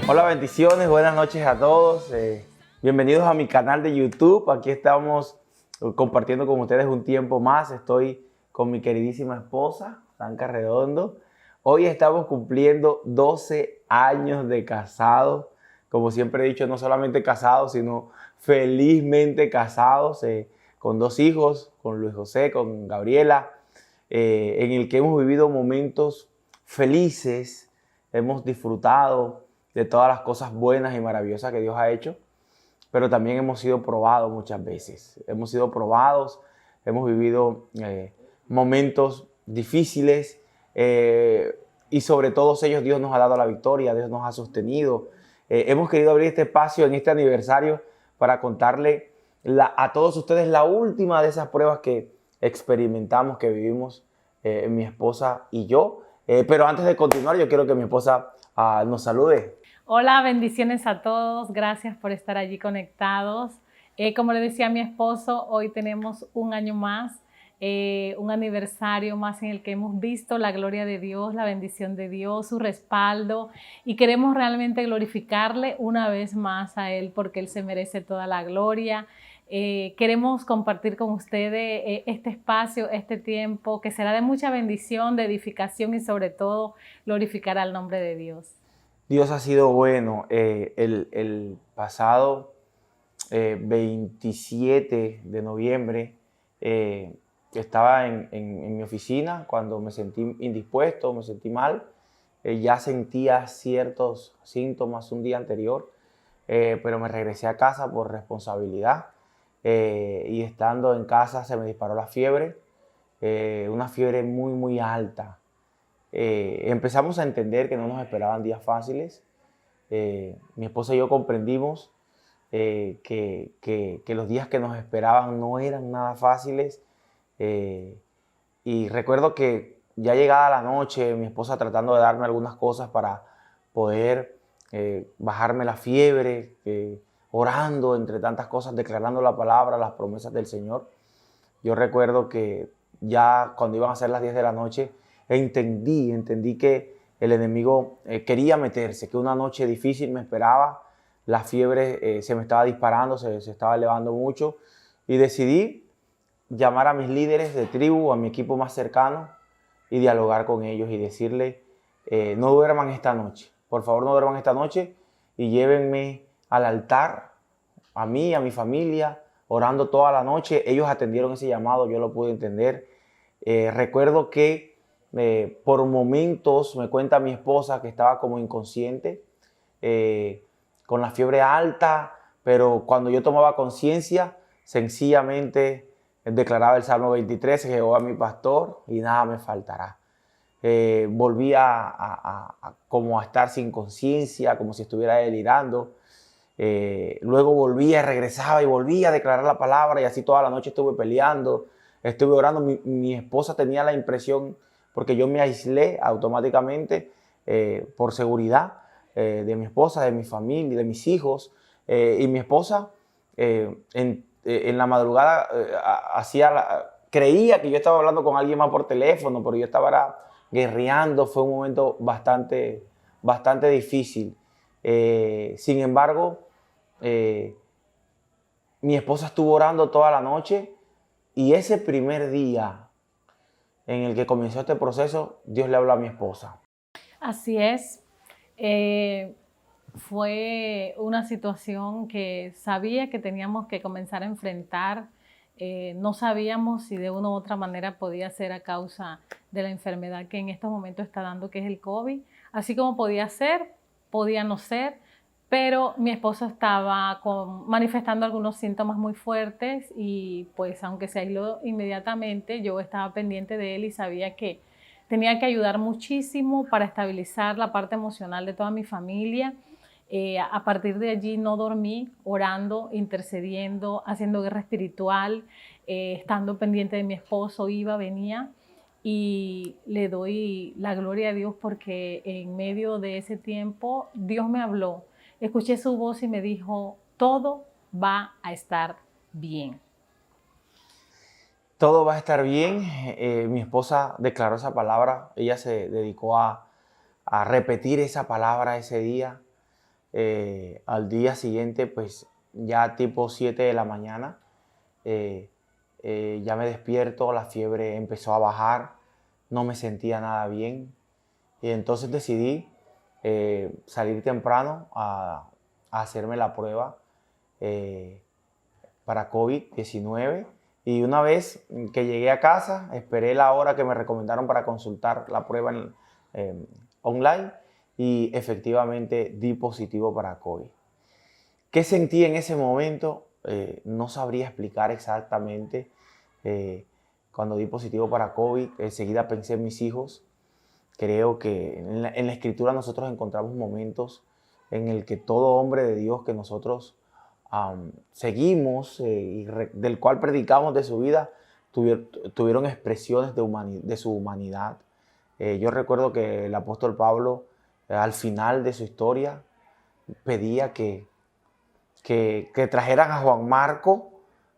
Hola, bendiciones, buenas noches a todos. Bienvenidos a mi canal de YouTube. Aquí estamos compartiendo con ustedes un tiempo más. Estoy con mi queridísima esposa, Blanca Redondo. Hoy estamos cumpliendo 12 años de casados. Como siempre he dicho, no solamente casados, sino felizmente casados, con 2 hijos, con Luis José, con Gabriela, en el que hemos vivido momentos felices, hemos disfrutado de todas las cosas buenas y maravillosas que Dios ha hecho, pero también hemos sido probados muchas veces. Hemos sido probados, hemos vivido momentos difíciles y sobre todos ellos Dios nos ha dado la victoria, Dios nos ha sostenido. Hemos querido abrir este espacio en este aniversario para contarle a todos ustedes la última de esas pruebas que experimentamos, que vivimos mi esposa y yo. Pero antes de continuar, yo quiero que mi esposa nos salude. Hola, bendiciones a todos. Gracias por estar allí conectados. Como le decía a mi esposo, hoy tenemos un año más, un aniversario más en el que hemos visto la gloria de Dios, la bendición de Dios, su respaldo, y queremos realmente glorificarle una vez más a Él porque Él se merece toda la gloria. Queremos compartir con ustedes este espacio, este tiempo que será de mucha bendición, de edificación y sobre todo glorificar al nombre de Dios. Dios ha sido bueno. El pasado 27 de noviembre estaba en mi oficina cuando me sentí indispuesto, me sentí mal. Ya sentía ciertos síntomas un día anterior, pero me regresé a casa por responsabilidad. Y estando en casa se me disparó la fiebre, una fiebre muy, muy alta. Empezamos a entender que no nos esperaban días fáciles. Mi esposa y yo comprendimos que los días que nos esperaban no eran nada fáciles. Y recuerdo que ya llegada la noche, mi esposa tratando de darme algunas cosas para poder bajarme la fiebre, orando entre tantas cosas, declarando la palabra, las promesas del Señor. Yo recuerdo que ya cuando iban a ser las 10 de la noche, entendí que el enemigo quería meterse, que una noche difícil me esperaba, la fiebre se me estaba disparando, se estaba elevando mucho, y decidí llamar a mis líderes de tribu, a mi equipo más cercano, y dialogar con ellos y decirle, no duerman esta noche, por favor no duerman esta noche, y llévenme al altar, a mí, a mi familia, orando toda la noche. Ellos atendieron ese llamado, yo lo pude entender. Recuerdo que por momentos me cuenta mi esposa que estaba como inconsciente, con la fiebre alta, pero cuando yo tomaba conciencia, sencillamente declaraba el Salmo 23, Jehová mi pastor y nada me faltará. Volví como a estar sin conciencia, como si estuviera delirando. Luego volvía, regresaba y volvía a declarar la palabra y así toda la noche estuve peleando, estuve orando. Mi esposa tenía la impresión, porque yo me aislé automáticamente por seguridad de mi esposa, de mi familia, de mis hijos, y mi esposa en la madrugada creía que yo estaba hablando con alguien más por teléfono, pero yo estaba guerreando. Fue un momento bastante difícil. Sin embargo, mi esposa estuvo orando toda la noche y ese primer día en el que comenzó este proceso, Dios le habló a mi esposa. Así es. Fue una situación que sabía que teníamos que comenzar a enfrentar. No sabíamos si de una u otra manera podía ser a causa de la enfermedad que en estos momentos está dando, que es el COVID. Así como podía ser, podía no ser, pero mi esposo estaba manifestando algunos síntomas muy fuertes y pues aunque se aisló inmediatamente, yo estaba pendiente de él y sabía que tenía que ayudar muchísimo para estabilizar la parte emocional de toda mi familia. A partir de allí no dormí, orando, intercediendo, haciendo guerra espiritual, estando pendiente de mi esposo, iba, venía, y le doy la gloria a Dios porque en medio de ese tiempo Dios me habló. Escuché su voz y me dijo, todo va a estar bien. Todo va a estar bien. Mi esposa declaró esa palabra. Ella se dedicó a repetir esa palabra ese día. Al día siguiente, pues ya tipo 7 de la mañana, ya me despierto, la fiebre empezó a bajar, no me sentía nada bien. Y entonces decidí salir temprano a hacerme la prueba para COVID-19. Y una vez que llegué a casa, esperé la hora que me recomendaron para consultar la prueba online y efectivamente di positivo para COVID. ¿Qué sentí en ese momento? No sabría explicar exactamente. Cuando di positivo para COVID, enseguida pensé en mis hijos. Creo que en la Escritura nosotros encontramos momentos en el que todo hombre de Dios que nosotros seguimos y del cual predicamos de su vida, tuvieron expresiones de su humanidad. Yo recuerdo que el apóstol Pablo, al final de su historia, pedía que trajeran a Juan Marco,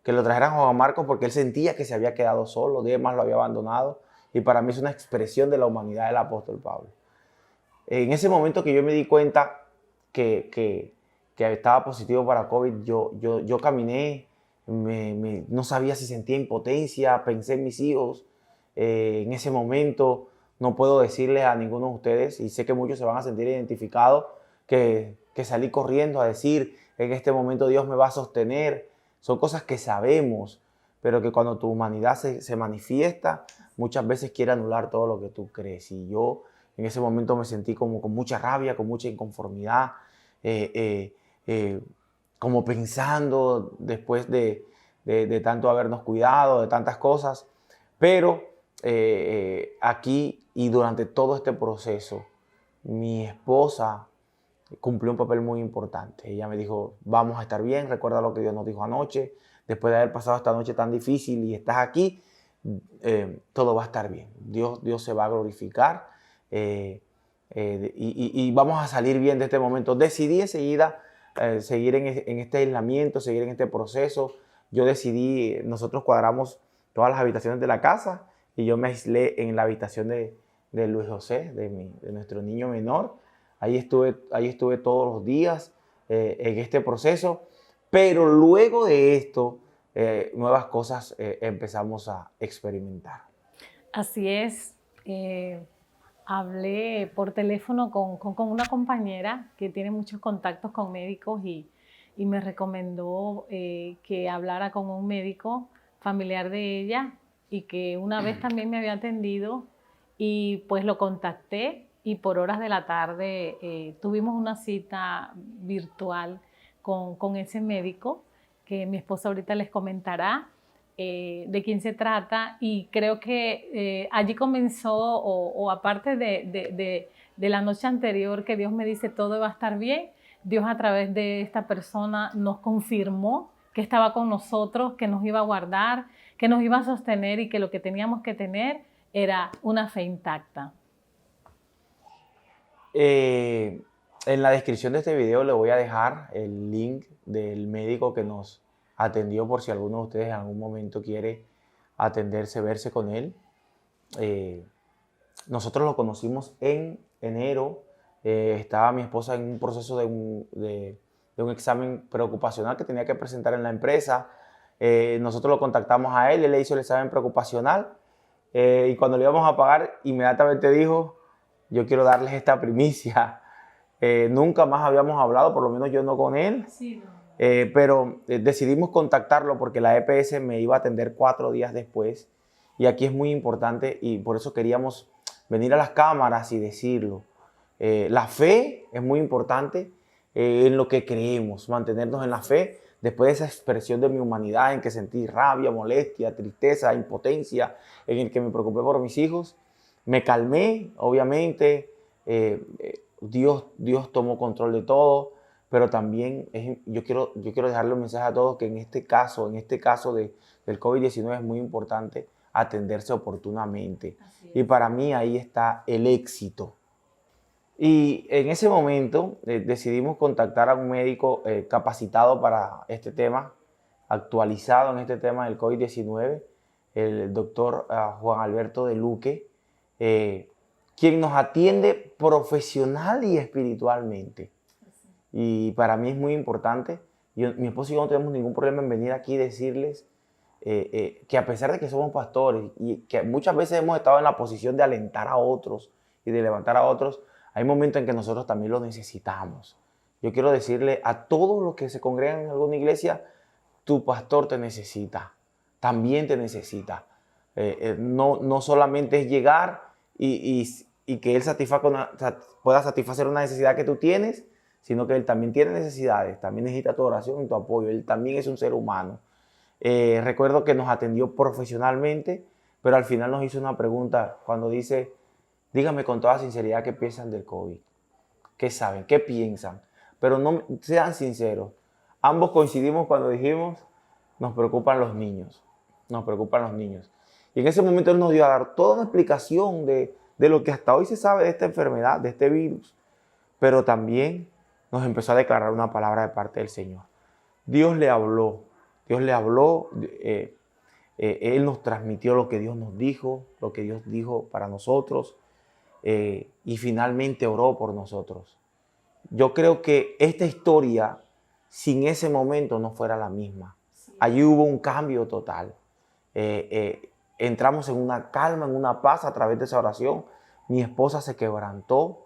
que lo trajeran a Juan Marco porque él sentía que se había quedado solo, Demas lo había abandonado, y para mí es una expresión de la humanidad del apóstol Pablo. En ese momento que yo me di cuenta que estaba positivo para COVID, yo caminé, no sabía si sentía impotencia, pensé en mis hijos. En ese momento no puedo decirles a ninguno de ustedes, y sé que muchos se van a sentir identificados, que salí corriendo a decir, en este momento Dios me va a sostener. Son cosas que sabemos, pero que cuando tu humanidad se manifiesta, muchas veces quiere anular todo lo que tú crees. Y yo en ese momento me sentí como con mucha rabia, con mucha inconformidad, como pensando después de tanto habernos cuidado, de tantas cosas. Pero aquí y durante todo este proceso, mi esposa cumplió un papel muy importante. Ella me dijo, vamos a estar bien, recuerda lo que Dios nos dijo anoche, después de haber pasado esta noche tan difícil y estás aquí, todo va a estar bien. Dios se va a glorificar y vamos a salir bien de este momento. Decidí enseguida seguir en este aislamiento, seguir en este proceso. Yo decidí, nosotros cuadramos todas las habitaciones de la casa y yo me aislé en la habitación de Luis José, de nuestro niño menor. Ahí estuve todos los días en este proceso, pero luego de esto, nuevas cosas empezamos a experimentar. Así es. Hablé por teléfono con una compañera que tiene muchos contactos con médicos y me recomendó que hablara con un médico familiar de ella y que una vez también me había atendido y pues lo contacté y por horas de la tarde tuvimos una cita virtual con ese médico que mi esposa ahorita les comentará de quién se trata, y creo que allí comenzó, o aparte de la noche anterior que Dios me dice todo va a estar bien, Dios a través de esta persona nos confirmó que estaba con nosotros, que nos iba a guardar, que nos iba a sostener y que lo que teníamos que tener era una fe intacta. En la descripción de este video le voy a dejar el link del médico que nos atendió por si alguno de ustedes en algún momento quiere atenderse, verse con él. Nosotros lo conocimos en enero. Estaba mi esposa en un proceso de un examen preocupacional que tenía que presentar en la empresa. Nosotros lo contactamos a él, él le hizo el examen preocupacional y cuando le íbamos a pagar, inmediatamente dijo, yo quiero darles esta primicia. Nunca más habíamos hablado, por lo menos yo no con él. Sí, no. Pero decidimos contactarlo porque la EPS me iba a atender 4 días después. Y aquí es muy importante y por eso queríamos venir a las cámaras y decirlo. La fe es muy importante en lo que creemos, mantenernos en la fe. Después de esa expresión de mi humanidad en que sentí rabia, molestia, tristeza, impotencia, en el que me preocupé por mis hijos, me calmé, obviamente. Dios tomó control de todo. Pero también yo quiero dejarle un mensaje a todos que en este caso del COVID-19 es muy importante atenderse oportunamente. Y para mí ahí está el éxito. Y en ese momento decidimos contactar a un médico capacitado para este tema, actualizado en este tema del COVID-19, el doctor Juan Alberto de Luque, quien nos atiende profesional y espiritualmente. Y para mí es muy importante. Mi esposo y yo no tenemos ningún problema en venir aquí y decirles que a pesar de que somos pastores y que muchas veces hemos estado en la posición de alentar a otros y de levantar a otros, hay momentos en que nosotros también lo necesitamos. Yo quiero decirle a todos los que se congregan en alguna iglesia, tu pastor te necesita, también te necesita. No solamente es llegar y que él pueda satisfacer una necesidad que tú tienes, sino que él también tiene necesidades, también necesita tu oración y tu apoyo. Él también es un ser humano. Recuerdo que nos atendió profesionalmente, pero al final nos hizo una pregunta cuando dice, dígame con toda sinceridad qué piensan del COVID, qué saben, qué piensan, pero no sean sinceros. Ambos coincidimos cuando dijimos, nos preocupan los niños, nos preocupan los niños. Y en ese momento él nos dio a dar toda una explicación de lo que hasta hoy se sabe de esta enfermedad, de este virus, pero también nos empezó a declarar una palabra de parte del Señor. Dios le habló, Él nos transmitió lo que Dios nos dijo, lo que Dios dijo para nosotros, y finalmente oró por nosotros. Yo creo que esta historia, sin ese momento, no fuera la misma. Allí hubo un cambio total. Entramos en una calma, en una paz a través de esa oración. Mi esposa se quebrantó,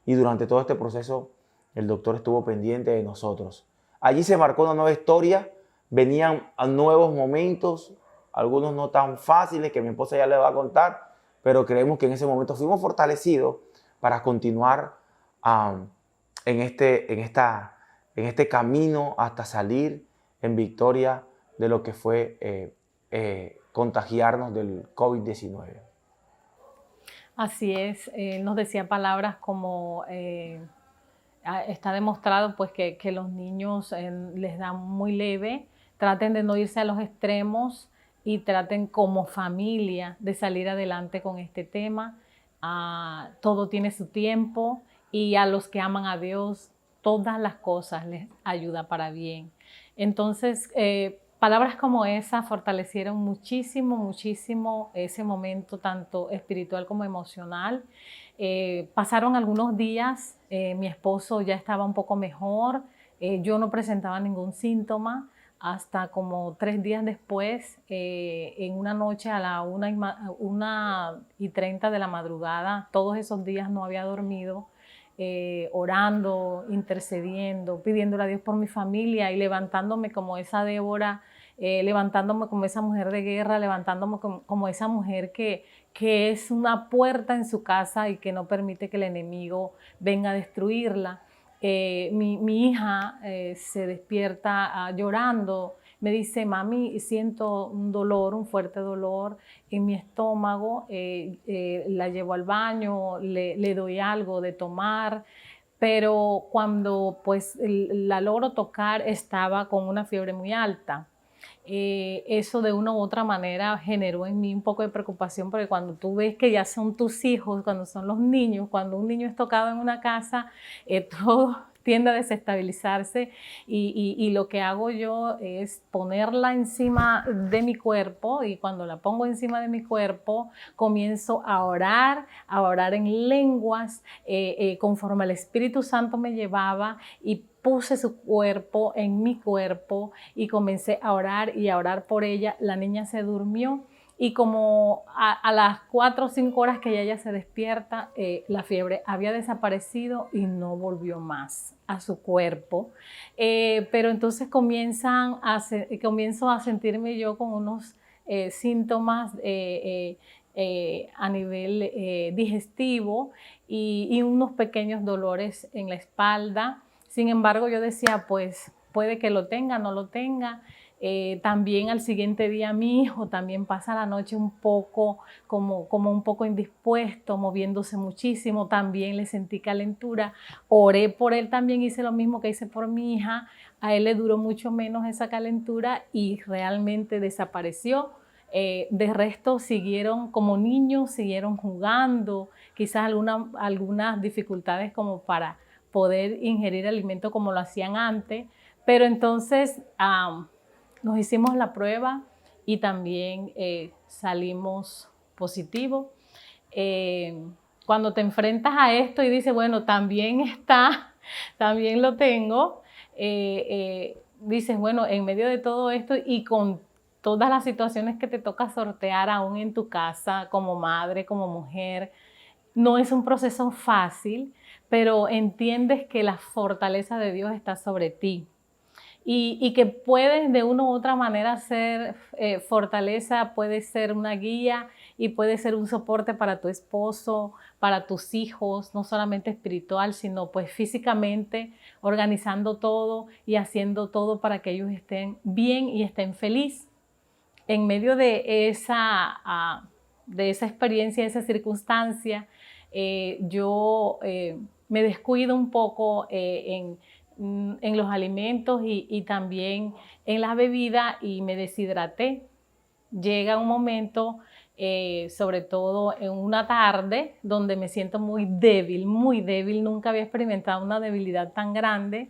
y durante todo este proceso el doctor estuvo pendiente de nosotros. Allí se marcó una nueva historia, venían a nuevos momentos, algunos no tan fáciles que mi esposa ya le va a contar, pero creemos que en ese momento fuimos fortalecidos para continuar en este camino hasta salir en victoria de lo que fue contagiarnos del COVID-19. Así es, nos decía palabras como está demostrado pues que los niños les da muy leve, traten de no irse a los extremos y traten como familia de salir adelante con este tema. Todo tiene su tiempo y a los que aman a Dios todas las cosas les ayuda para bien. Entonces, palabras como esa fortalecieron muchísimo, muchísimo ese momento, tanto espiritual como emocional. Pasaron algunos días, mi esposo ya estaba un poco mejor, yo no presentaba ningún síntoma, hasta como 3 días después, en una noche a la 1:30 de la madrugada, todos esos días no había dormido, orando, intercediendo, pidiéndole a Dios por mi familia y levantándome como esa Débora, levantándome como esa mujer de guerra, levantándome como esa mujer que es una puerta en su casa y que no permite que el enemigo venga a destruirla. Mi hija se despierta llorando, me dice, mami, siento un dolor, un fuerte dolor en mi estómago, la llevo al baño, le doy algo de tomar, pero cuando pues la logro tocar estaba con una fiebre muy alta. Eso de una u otra manera generó en mí un poco de preocupación, porque cuando tú ves que ya son tus hijos, cuando son los niños, cuando un niño es tocado en una casa, todo tiende a desestabilizarse y lo que hago yo es ponerla encima de mi cuerpo, y cuando la pongo encima de mi cuerpo comienzo a orar en lenguas conforme el Espíritu Santo me llevaba, y puse su cuerpo en mi cuerpo y comencé a orar y a orar por ella. La niña se durmió y como a las 4 o 5 horas que ella se despierta, la fiebre había desaparecido y no volvió más a su cuerpo. Pero entonces comienzo a sentirme yo con unos síntomas a nivel digestivo y unos pequeños dolores en la espalda. Sin embargo, yo decía, pues puede que lo tenga, no lo tenga. También al siguiente día mi hijo también pasa la noche un poco como un poco indispuesto, moviéndose muchísimo, también le sentí calentura, oré por él también, hice lo mismo que hice por mi hija, a él le duró mucho menos esa calentura y realmente desapareció. De resto siguieron como niños, siguieron jugando, quizás algunas dificultades como para poder ingerir alimento como lo hacían antes, pero entonces nos hicimos la prueba y también salimos positivos. cuando te enfrentas a esto y dices, bueno, también está, también lo tengo, dices, bueno, en medio de todo esto y con todas las situaciones que te toca sortear aún en tu casa, como madre, como mujer, no es un proceso fácil, pero entiendes que la fortaleza de Dios está sobre ti. Y que puedes de una u otra manera ser fortaleza, puede ser una guía y puede ser un soporte para tu esposo, para tus hijos, no solamente espiritual, sino pues físicamente, organizando todo y haciendo todo para que ellos estén bien y estén felices. En medio de esa experiencia, de esa circunstancia, yo me descuido un poco en los alimentos y también en la bebida y me deshidraté. Llega un momento, sobre todo en una tarde, donde me siento muy débil, nunca había experimentado una debilidad tan grande.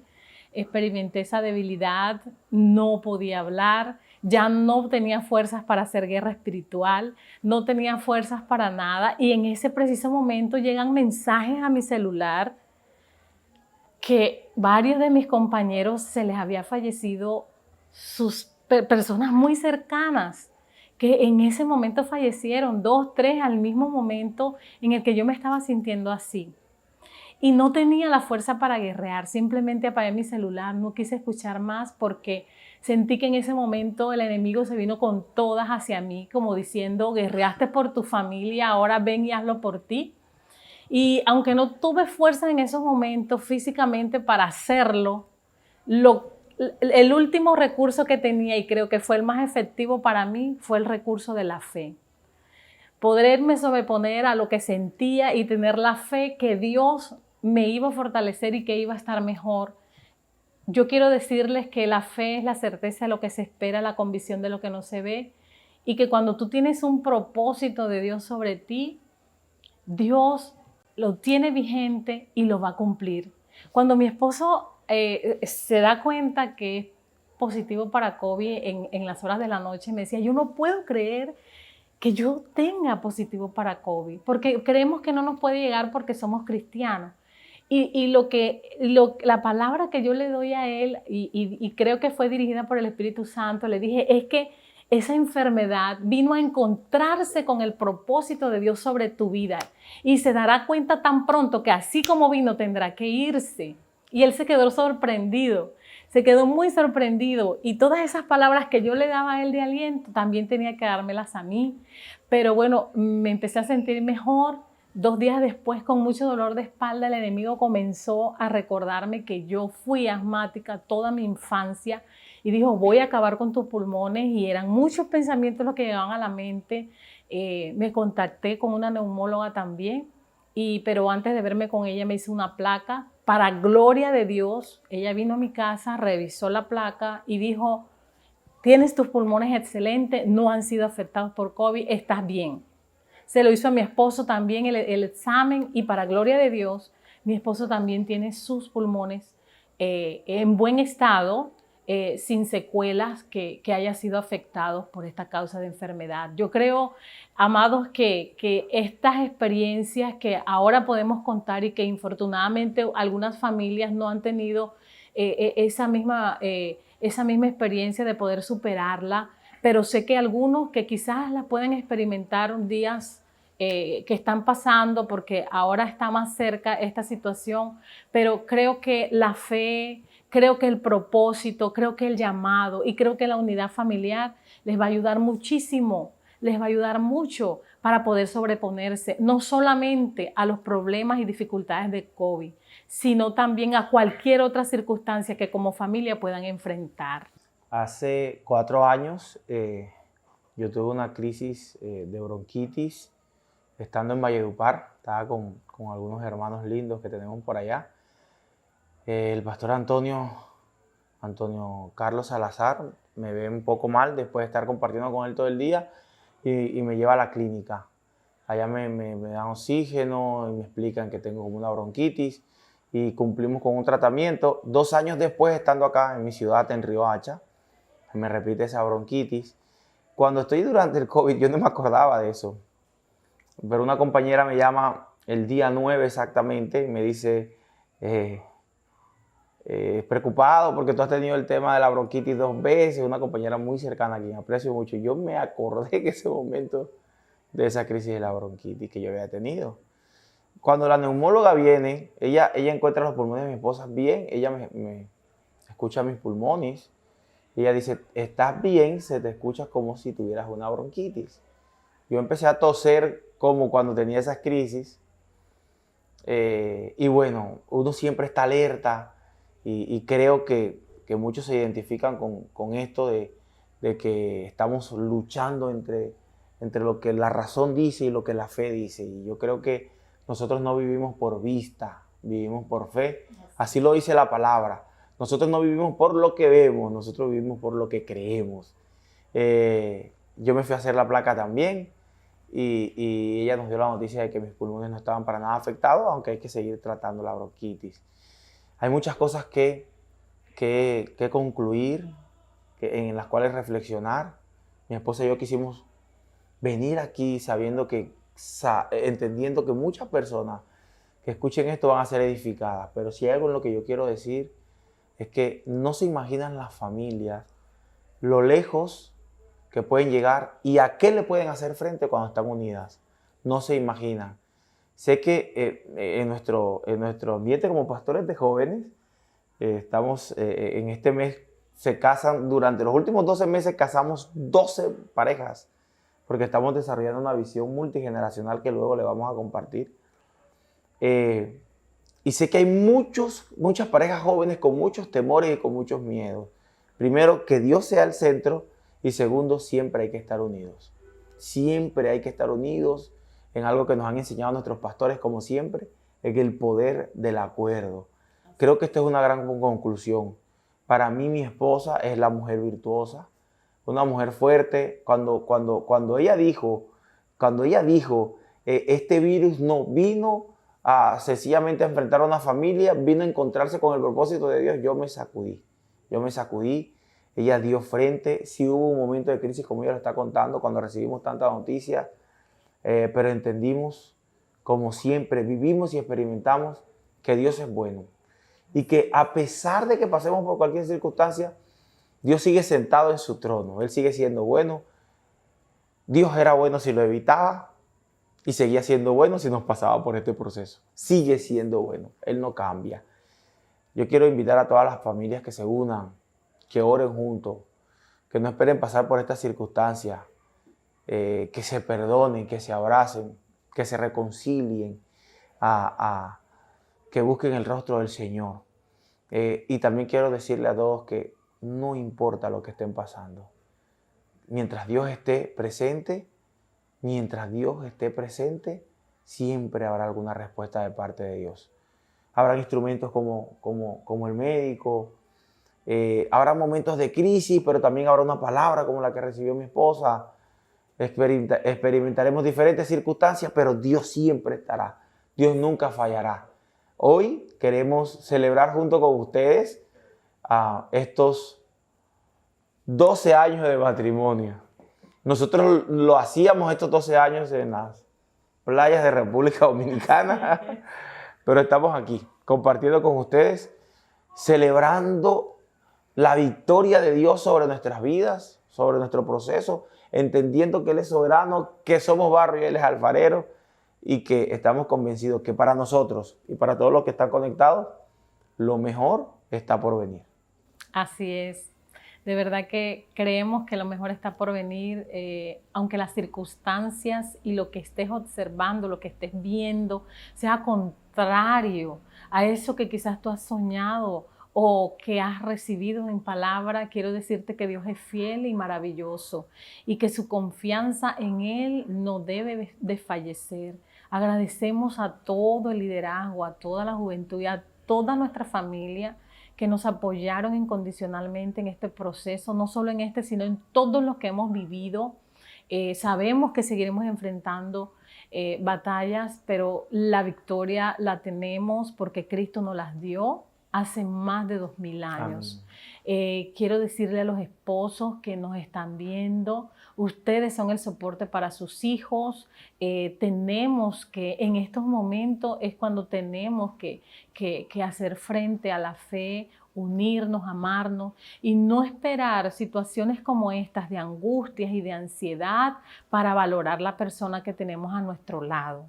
Experimenté esa debilidad, no podía hablar, ya no tenía fuerzas para hacer guerra espiritual, no tenía fuerzas para nada y en ese preciso momento llegan mensajes a mi celular que varios de mis compañeros se les había fallecido sus personas muy cercanas, que en ese momento fallecieron, 2, 3 al mismo momento en el que yo me estaba sintiendo así. Y no tenía la fuerza para guerrear, simplemente apagué mi celular, no quise escuchar más porque sentí que en ese momento el enemigo se vino con todas hacia mí, como diciendo, guerreaste por tu familia, ahora ven y hazlo por ti. Y aunque no tuve fuerza en esos momentos físicamente para hacerlo, el último recurso que tenía, y creo que fue el más efectivo para mí, fue el recurso de la fe. Poderme sobreponer a lo que sentía y tener la fe que Dios me iba a fortalecer y que iba a estar mejor. Yo quiero decirles que la fe es la certeza de lo que se espera, la convicción de lo que no se ve, y que cuando tú tienes un propósito de Dios sobre ti, Dios lo tiene vigente y lo va a cumplir. Cuando mi esposo se da cuenta que es positivo para COVID en las horas de la noche, me decía, yo no puedo creer que yo tenga positivo para COVID, porque creemos que no nos puede llegar porque somos cristianos. Y la palabra que yo le doy a él, y creo que fue dirigida por el Espíritu Santo, le dije, es que esa enfermedad vino a encontrarse con el propósito de Dios sobre tu vida y se dará cuenta tan pronto que así como vino tendrá que irse. Y él se quedó sorprendido, se quedó muy sorprendido y todas esas palabras que yo le daba a él de aliento también tenía que dármelas a mí. Pero bueno, me empecé a sentir mejor. 2 días después, con mucho dolor de espalda, el enemigo comenzó a recordarme que yo fui asmática toda mi infancia y dijo, voy a acabar con tus pulmones, y eran muchos pensamientos los que llegaban a la mente. Me contacté con una neumóloga también, pero antes de verme con ella me hizo una placa. Para gloria de Dios, ella vino a mi casa, revisó la placa y dijo, tienes tus pulmones excelentes, no han sido afectados por COVID, estás bien. Se lo hizo a mi esposo también el examen y para gloria de Dios, mi esposo también tiene sus pulmones en buen estado, sin secuelas que haya sido afectados por esta causa de enfermedad. Yo creo, amados, que estas experiencias que ahora podemos contar y que infortunadamente algunas familias no han tenido esa misma experiencia de poder superarla, pero sé que algunos que quizás la pueden experimentar días que están pasando porque ahora está más cerca esta situación, pero creo que la fe, creo que el propósito, creo que el llamado y creo que la unidad familiar les va a ayudar muchísimo, les va a ayudar mucho para poder sobreponerse no solamente a los problemas y dificultades de COVID, sino también a cualquier otra circunstancia que como familia puedan enfrentar. Hace 4 años yo tuve una crisis de bronquitis estando en Valledupar. Estaba con algunos hermanos lindos que tenemos por allá. El pastor Antonio Carlos Salazar me ve un poco mal después de estar compartiendo con él todo el día y me lleva a la clínica. Allá me dan oxígeno y me explican que tengo como una bronquitis y cumplimos con un tratamiento. 2 años después, estando acá en mi ciudad, en Riohacha, me repite esa bronquitis. Cuando estoy durante el COVID, yo no me acordaba de eso. Pero una compañera me llama el día 9 exactamente, me dice, preocupado porque tú has tenido el tema de la bronquitis 2 veces, una compañera muy cercana a quien aprecio mucho. Yo me acordé en ese momento de esa crisis de la bronquitis que yo había tenido. Cuando la neumóloga viene, ella encuentra los pulmones de mi esposa bien, ella me escucha mis pulmones, y ella dice, estás bien, se te escucha como si tuvieras una bronquitis. Yo empecé a toser como cuando tenía esas crisis, y bueno, uno siempre está alerta, y creo que muchos se identifican con esto de que estamos luchando entre lo que la razón dice y lo que la fe dice. Y yo creo que nosotros no vivimos por vista, vivimos por fe. Así lo dice la palabra. Nosotros no vivimos por lo que vemos, nosotros vivimos por lo que creemos. Yo me fui a hacer la placa también, y ella nos dio la noticia de que mis pulmones no estaban para nada afectados, aunque hay que seguir tratando la bronquitis. Hay muchas cosas que concluir, en las cuales reflexionar. Mi esposa y yo quisimos venir aquí entendiendo que muchas personas que escuchen esto van a ser edificadas. Pero si hay algo en lo que yo quiero decir, es que no se imaginan las familias lo lejos que pueden llegar y a qué le pueden hacer frente cuando están unidas. No se imaginan. Sé que en nuestro ambiente como pastores de jóvenes, estamos en este mes, se casan, durante los últimos 12 meses casamos 12 parejas, porque estamos desarrollando una visión multigeneracional que luego le vamos a compartir. Y sé que hay muchas parejas jóvenes con muchos temores y con muchos miedos. Primero, que Dios sea el centro, y segundo, siempre hay que estar unidos. Siempre hay que estar unidos en algo que nos han enseñado nuestros pastores, como siempre, en el poder del acuerdo. Creo que esta es una gran conclusión. Para mí, mi esposa es la mujer virtuosa, una mujer fuerte. Cuando ella dijo, este virus no vino a sencillamente enfrentar a una familia, vino a encontrarse con el propósito de Dios, yo me sacudí. Ella dio frente. Sí hubo un momento de crisis, como ella lo está contando, cuando recibimos tantas noticias, pero entendimos, como siempre, vivimos y experimentamos que Dios es bueno. Y que a pesar de que pasemos por cualquier circunstancia, Dios sigue sentado en su trono. Él sigue siendo bueno. Dios era bueno si lo evitaba, y seguía siendo bueno si nos pasaba por este proceso. Sigue siendo bueno. Él no cambia. Yo quiero invitar a todas las familias que se unan, que oren juntos, que no esperen pasar por estas circunstancias, que se perdonen, que se abracen, que se reconcilien, que busquen el rostro del Señor. Y también quiero decirle a todos que no importa lo que estén pasando. Mientras Dios esté presente, siempre habrá alguna respuesta de parte de Dios. Habrá instrumentos como el médico. Habrá momentos de crisis, pero también habrá una palabra como la que recibió mi esposa. Experimentaremos diferentes circunstancias, pero Dios siempre estará. Dios nunca fallará. Hoy queremos celebrar junto con ustedes estos 12 años de matrimonio. Nosotros lo hacíamos estos 12 años en las playas de República Dominicana, pero estamos aquí compartiendo con ustedes, celebrando la victoria de Dios sobre nuestras vidas, sobre nuestro proceso, entendiendo que Él es soberano, que somos barro y Él es alfarero, y que estamos convencidos que para nosotros y para todos los que están conectados, lo mejor está por venir. Así es. De verdad que creemos que lo mejor está por venir, aunque las circunstancias y lo que estés observando, lo que estés viendo, sea contrario a eso que quizás tú has soñado o que has recibido en palabra. Quiero decirte que Dios es fiel y maravilloso y que su confianza en Él no debe desfallecer. Agradecemos a todo el liderazgo, a toda la juventud y a toda nuestra familia que nos apoyaron incondicionalmente en este proceso, no solo en este, sino en todos los que hemos vivido. Sabemos que seguiremos enfrentando batallas, pero la victoria la tenemos porque Cristo nos las dio hace más de 2000 años. Quiero decirle a los esposos que nos están viendo, ustedes son el soporte para sus hijos. Tenemos que, en estos momentos es cuando tenemos que hacer frente a la fe, unirnos, amarnos y no esperar situaciones como estas de angustias y de ansiedad para valorar la persona que tenemos a nuestro lado.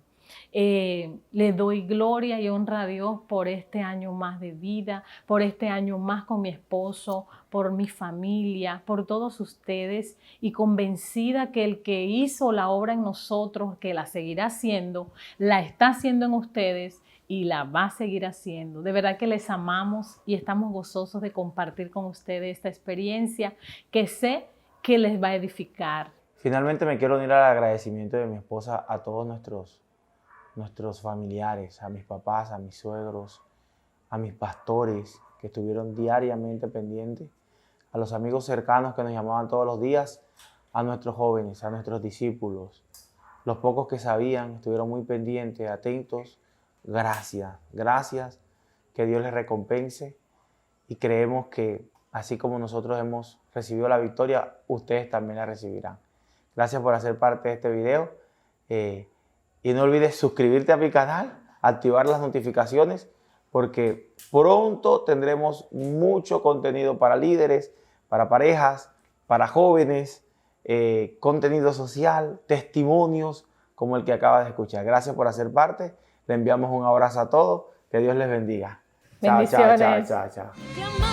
Le doy gloria y honra a Dios por este año más de vida, por este año más con mi esposo, por mi familia, por todos ustedes y convencida que el que hizo la obra en nosotros, que la seguirá haciendo, la está haciendo en ustedes y la va a seguir haciendo. De verdad que les amamos y estamos gozosos de compartir con ustedes esta experiencia que sé que les va a edificar. Finalmente me quiero unir al agradecimiento de mi esposa a todos nuestros familiares, a mis papás, a mis suegros, a mis pastores que estuvieron diariamente pendientes, a los amigos cercanos que nos llamaban todos los días, a nuestros jóvenes, a nuestros discípulos. Los pocos que sabían estuvieron muy pendientes, atentos. Gracias, gracias, que Dios les recompense y creemos que así como nosotros hemos recibido la victoria, ustedes también la recibirán. Gracias por hacer parte de este video. Y no olvides suscribirte a mi canal, activar las notificaciones, porque pronto tendremos mucho contenido para líderes, para parejas, para jóvenes, contenido social, testimonios como el que acabas de escuchar. Gracias por hacer parte. Le enviamos un abrazo a todos. Que Dios les bendiga. Chao, chao, chao, chao, chao.